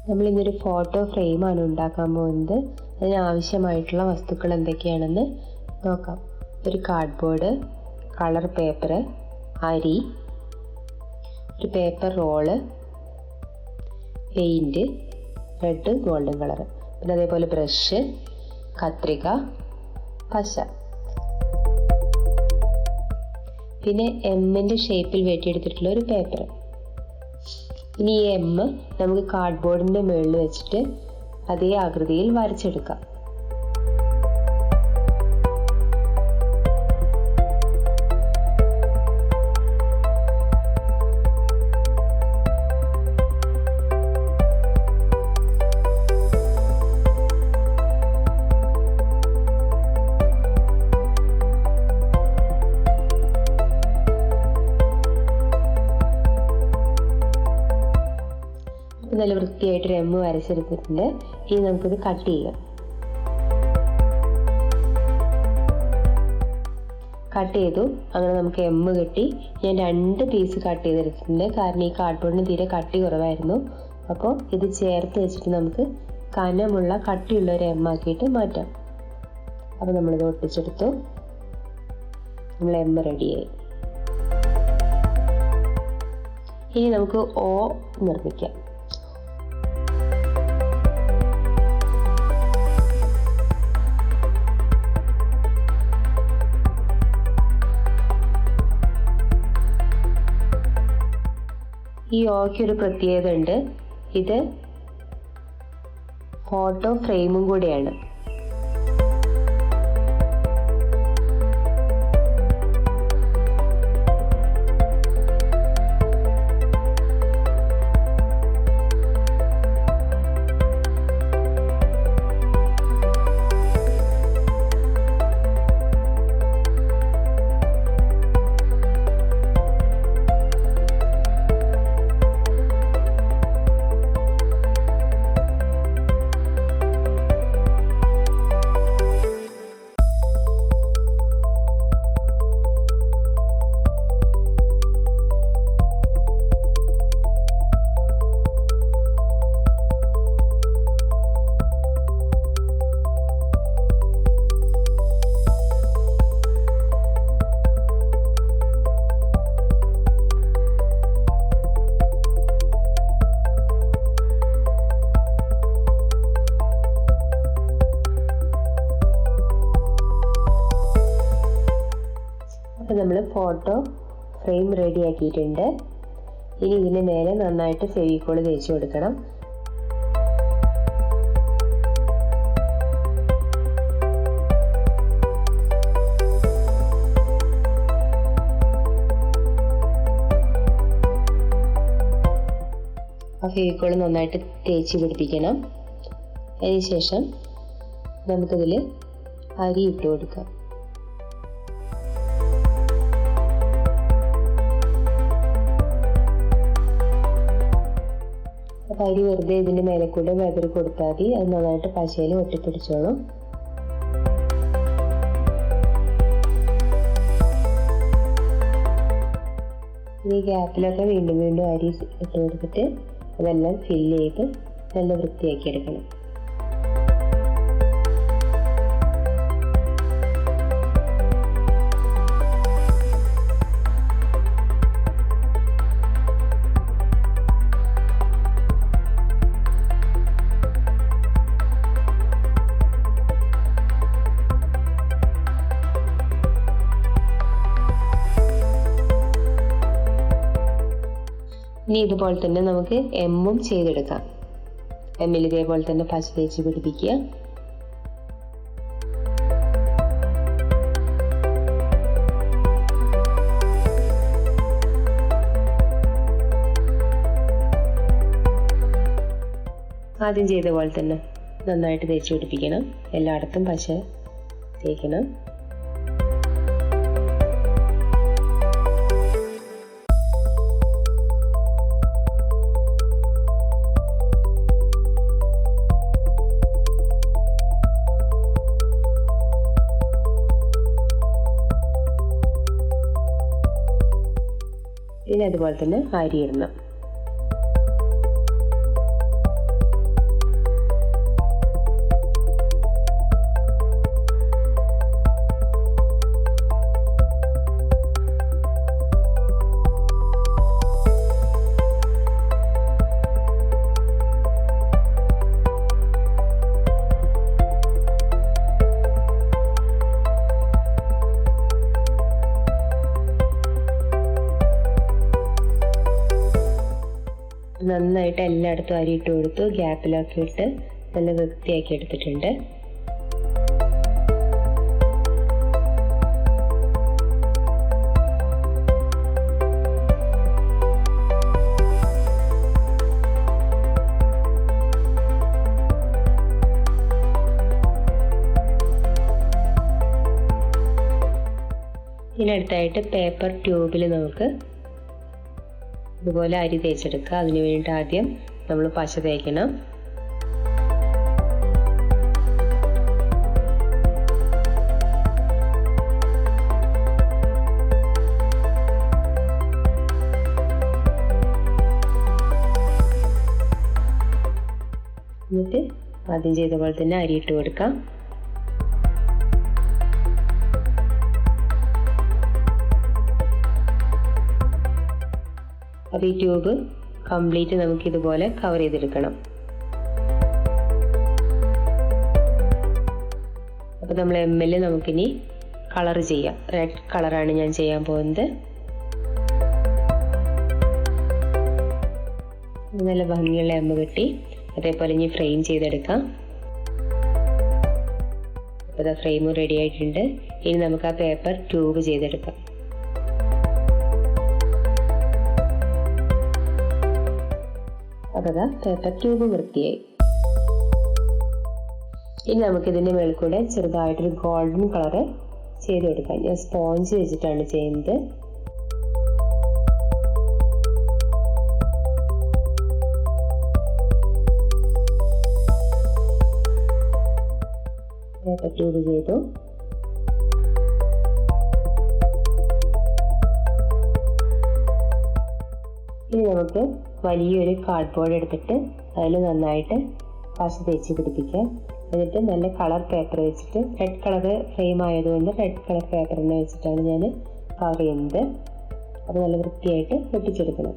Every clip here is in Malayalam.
നമ്മൾ ഇന്നൊരു ഫോട്ടോ ഫ്രെയിമാണ് ഉണ്ടാക്കാൻ പോകുന്നത്. അതിനാവശ്യമായിട്ടുള്ള വസ്തുക്കൾ എന്തൊക്കെയാണെന്ന് നോക്കാം. ഒരു കാർഡ്ബോർഡ്, കളർ പേപ്പർ, അരി, ഒരു paper roll, paint, red golden colour, പിന്നെ അതേപോലെ ബ്രഷ്, കത്രിക, പശ, പിന്നെ എമ്മിൻ്റെ ഷേപ്പിൽ വെട്ടിയെടുത്തിട്ടുള്ള ഒരു പേപ്പർ. ഇനി ഈ എം നമുക്ക് കാർഡ്ബോർഡിൻ്റെ മുകളിൽ വെച്ചിട്ട് അതേ ആകൃതിയിൽ വരച്ചെടുക്കാം. നല്ല വൃത്തിയായിട്ട് ഒരു എം വരച്ചെടുത്തിട്ടുണ്ട്. ഇനി നമുക്കിത് കട്ട് ചെയ്യാം. കട്ട് ചെയ്തു. അങ്ങനെ നമുക്ക് എം കിട്ടി. ഞാൻ 2 പീസ് കട്ട് ചെയ്തെടുത്തിട്ടുണ്ട്. കാരണം ഈ കാർഡ്ബോർഡിന് തീരെ കട്ടി കുറവായിരുന്നു. അപ്പോൾ ഇത് ചേർത്ത് വെച്ചിട്ട് നമുക്ക് കനമുള്ള കട്ടിയുള്ള ഒരു എം ആക്കിയിട്ട് മാറ്റാം. അപ്പോൾ നമ്മളിത് ഒട്ടിച്ചെടുത്തു. നമ്മൾ എം റെഡിയായി. ഇനി നമുക്ക് ഓ നിർമ്മിക്കാം. ഈ ഓയ്ക്കൊരു പ്രത്യേകത ഉണ്ട്. ഇത് ഫോട്ടോ ഫ്രെയിമും കൂടിയാണ്. അപ്പോൾ നമ്മൾ ഫോട്ടോ ഫ്രെയിം റെഡി ആക്കിയിട്ടുണ്ട്. ഇനി ഇതിന് മേലെ നന്നായിട്ട് ഫെവിക്കോൾ തേച്ച് കൊടുക്കണം. ആ ഫെവിക്കോൾ നന്നായിട്ട് തേച്ച് പിടിപ്പിക്കണം. അതിനുശേഷം നമുക്കിതിൽ അരി ഇട്ട് കൊടുക്കാം. അപ്പോൾ അരി വെറുതെ ഇതിൻ്റെ മേലെ കൂടെ വെതറി കൊടുത്താൽ മതി. അത് നന്നായിട്ട് പശയിൽ ഒട്ടിപ്പിടിച്ചോളും. ഈ ഗ്യാപ്പിലൊക്കെ വീണ്ടും വീണ്ടും അരി ഇട്ട് കൊടുത്തിട്ട് അതെല്ലാം ഫില്ല് ചെയ്ത് നല്ല വൃത്തിയാക്കി എടുക്കണം. ഇനി ഇതുപോലെ തന്നെ നമുക്ക് എമ്മും ചെയ്തെടുക്കാം. എമ്മിൽ ഇതേപോലെ തന്നെ പശ തേച്ച് പിടിപ്പിക്കുക. ആദ്യം ചെയ്ത പോലെ തന്നെ നന്നായിട്ട് തേച്ച് പിടിപ്പിക്കണം. എല്ലായിടത്തും പശ തേക്കണം. ഇനി അതുപോലെ തന്നെ അരി ഇടണം. നന്നായിട്ട് എല്ലായിടത്തും അരിയിട്ട് കൊടുത്തു. ഗ്യാപ്പിലൊക്കെ ഇട്ട് നല്ല വൃത്തിയാക്കി എടുത്തിട്ടുണ്ട്. ഇതിനടുത്തായിട്ട് പേപ്പർ ട്യൂബിൽ നമുക്ക് ഇതുപോലെ അരി തേച്ചെടുക്കുക. അതിന് വേണ്ടിയിട്ട് ആദ്യം നമ്മൾ പശ തേക്കണം. എന്നിട്ട് ആദ്യം ചെയ്ത പോലെ തന്നെ അരിയിട്ട് കൊടുക്കാം. അപ്പോൾ ഈ ട്യൂബ് കംപ്ലീറ്റ് നമുക്ക് ഇതുപോലെ കവർ ചെയ്തെടുക്കണം. അപ്പോൾ നമ്മൾ എമ്മിൽ നമുക്കിനി കളർ ചെയ്യാം. റെഡ് കളറാണ് ഞാൻ ചെയ്യാൻ പോകുന്നത്. നല്ല ഭംഗിയുള്ള എമ്മ കിട്ടി. അതേപോലെ ഇനി ഫ്രെയിം ചെയ്തെടുക്കാം. അപ്പോൾ ഇതാ ഫ്രെയിം റെഡി ആയിട്ടുണ്ട്. ഇനി നമുക്ക് ആ പേപ്പർ ട്യൂബ് ചെയ്തെടുക്കാം. അപ്പോൾ പേപ്പർ ട്യൂബ് വൃത്തിയായി. ഇനി നമുക്കിതിൻ്റെ മേളിൽ കൂടെ ചെറുതായിട്ടൊരു ഗോൾഡൻ കളറ് ചെയ്തെടുക്കാം. ഞാൻ സ്പോഞ്ച് വെച്ചിട്ടാണ് ചെയ്യുന്നത്. പേപ്പർ ട്യൂബ് ചെയ്തു. ഇനി നമുക്ക് വലിയൊരു കാർഡ്ബോർഡ് എടുത്തിട്ട് അതിൽ നന്നായിട്ട് പശ തേച്ച് പിടിപ്പിക്കാം. എന്നിട്ട് നല്ല കളർ പേപ്പർ വെച്ചിട്ട്, റെഡ് കളർ ഫ്രെയിം ആയതുകൊണ്ട് റെഡ് കളർ പേപ്പറിനെ വെച്ചിട്ടാണ് ഞാൻ കവർ ചെയ്യുന്നത്. അത് നല്ല വൃത്തിയായിട്ട് ഒട്ടിച്ചെടുക്കണം.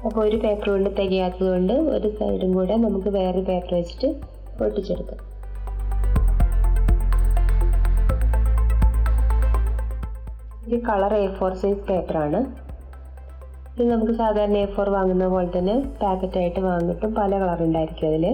അപ്പോൾ ഒരു പേപ്പർ കൊണ്ട് തികയാത്തത് കൊണ്ട് ഒരു സൈഡും കൂടെ നമുക്ക് വേറെ പേപ്പർ വെച്ചിട്ട് ഒട്ടിച്ചെടുക്കാം. ഇത് കളർ A4 സൈസ് പേപ്പറാണ്. ഇത് നമുക്ക് സാധാരണ A4 വാങ്ങുന്ന പോലെ തന്നെ പാക്കറ്റായിട്ട് വാങ്ങിയിട്ടും പല കളർ ഉണ്ടായിരിക്കും അതിൽ.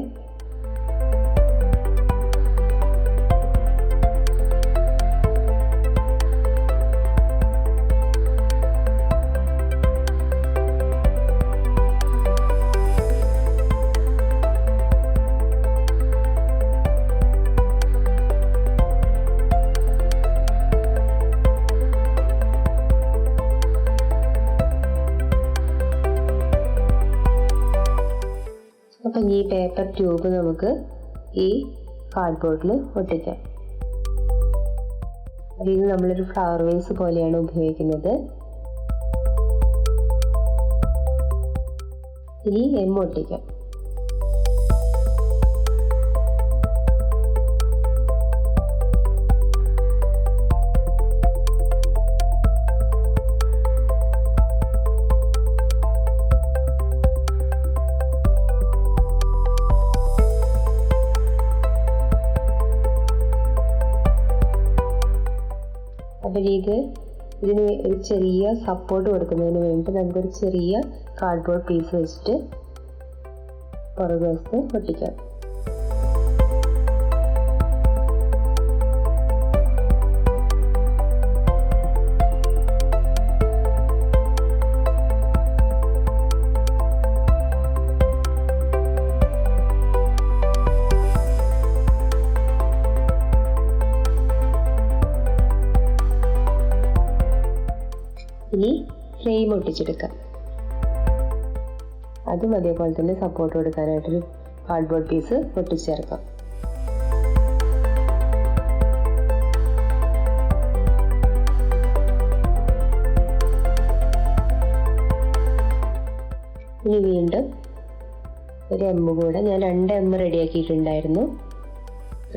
അപ്പം ഈ പേപ്പർ ട്യൂബ് നമുക്ക് ഈ കാർഡ്ബോർഡിൽ ഒട്ടിക്കാം. ഇത് നമ്മളൊരു ഫ്ലവർ വേസ് പോലെയാണ് ഉപയോഗിക്കുന്നത്. ഇനി എം ഒട്ടിക്കാം. അപ്പോൾ ഇതിന് ഒരു ചെറിയ സപ്പോർട്ട് കൊടുക്കുന്നതിന് വേണ്ടി നമുക്കൊരു ചെറിയ കാർഡ്ബോർഡ് പീസ് വെച്ചിട്ട് പുറകുവശത്ത് ഒട്ടിക്കാം. ഫ്രെയിം ഒട്ടിച്ചെടുക്കാം. അതും അതേപോലെ തന്നെ സപ്പോർട്ട് കൊടുക്കാനായിട്ടൊരു കാർഡ്ബോർഡ് പീസ് ഒട്ടിച്ചേർക്കാം. ഇനി വീണ്ടും ഒരു എം കൂടെ, ഞാൻ 2 എം റെഡിയാക്കിയിട്ടുണ്ടായിരുന്നു.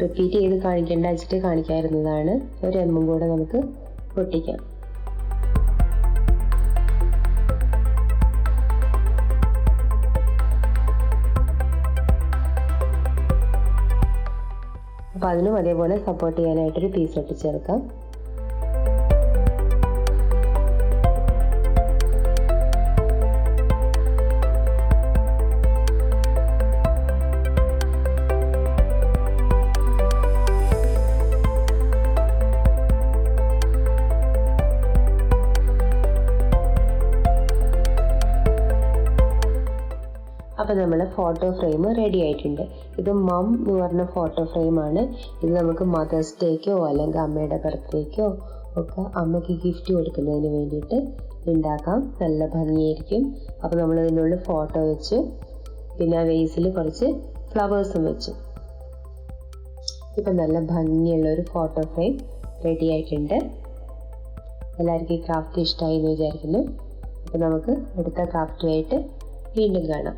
റിപ്പീറ്റ് ചെയ്ത് കാണിക്കേണ്ട വെച്ചിട്ട് കാണിക്കാവുന്നതാണ്. ഒരു എമ്മും കൂടെ നമുക്ക് ഒട്ടിക്കാം. അപ്പോൾ അതിനും അതേപോലെ സപ്പോർട്ട് ചെയ്യാനായിട്ടൊരു പീസ് ഒട്ടിച്ചേർക്കാം. അപ്പോൾ നമ്മൾ ഫോട്ടോ ഫ്രെയിം റെഡി ആയിട്ടുണ്ട്. ഇത് മം എന്ന് പറഞ്ഞ ഫോട്ടോ ഫ്രെയിമാണ്. ഇത് നമുക്ക് മദേഴ്സ് ഡേക്കോ അല്ലെങ്കിൽ അമ്മയുടെ ബർത്ത്ഡേക്കോ ഒക്കെ അമ്മയ്ക്ക് ഗിഫ്റ്റ് കൊടുക്കുന്നതിന് വേണ്ടിയിട്ട് ഉണ്ടാക്കാം. നല്ല ഭംഗിയായിരിക്കും. അപ്പോൾ നമ്മൾ ഇതിനുള്ളിൽ ഫോട്ടോ വെച്ചു, പിന്നെ ആ വേസിൽ കുറച്ച് ഫ്ലവേഴ്സും വെച്ചു. ഇപ്പം നല്ല ഭംഗിയുള്ള ഒരു ഫോട്ടോ ഫ്രെയിം റെഡി ആയിട്ടുണ്ട്. എല്ലാവർക്കും ഈ ക്രാഫ്റ്റ് ഇഷ്ടമായി എന്ന് വിചാരിക്കുന്നു. അപ്പോൾ നമുക്ക് അടുത്ത ക്രാഫ്റ്റുമായിട്ട് വീണ്ടും കാണാം.